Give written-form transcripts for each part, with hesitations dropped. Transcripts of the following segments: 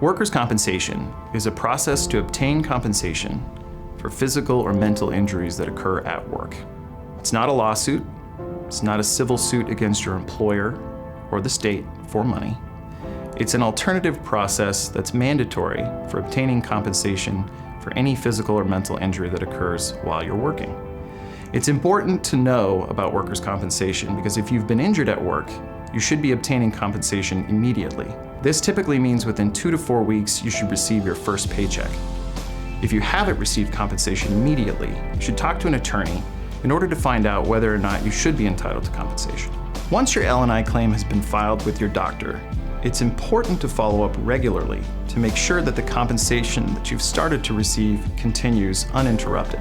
Workers' compensation is a process to obtain compensation for physical or mental injuries that occur at work. It's not a lawsuit. It's not a civil suit against your employer or the state for money. It's an alternative process that's mandatory for obtaining compensation for any physical or mental injury that occurs while you're working. It's important to know about workers' compensation because if you've been injured at work, you should be obtaining compensation immediately. This typically means within 2 to 4 weeks, you should receive your first paycheck. If you haven't received compensation immediately, you should talk to an attorney in order to find out whether or not you should be entitled to compensation. Once your L&I claim has been filed with your doctor, it's important to follow up regularly to make sure that the compensation that you've started to receive continues uninterrupted.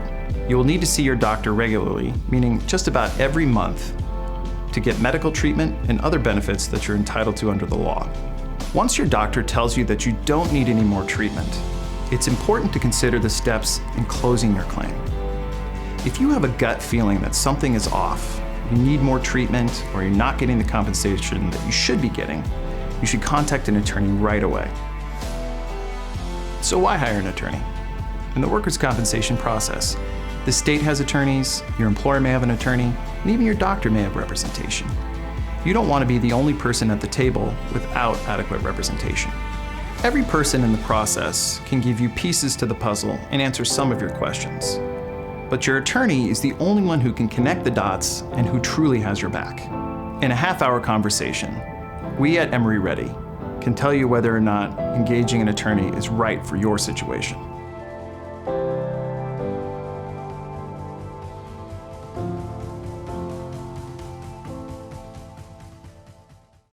You will need to see your doctor regularly, meaning just about every month, to get medical treatment and other benefits that you're entitled to under the law. Once your doctor tells you that you don't need any more treatment, it's important to consider the steps in closing your claim. If you have a gut feeling that something is off, you need more treatment, or you're not getting the compensation that you should be getting, you should contact an attorney right away. So why hire an attorney? In the workers' compensation process, the state has attorneys, your employer may have an attorney, and even your doctor may have representation. You don't want to be the only person at the table without adequate representation. Every person in the process can give you pieces to the puzzle and answer some of your questions. But your attorney is the only one who can connect the dots and who truly has your back. In a half-hour conversation, we at Emery Reddy can tell you whether or not engaging an attorney is right for your situation.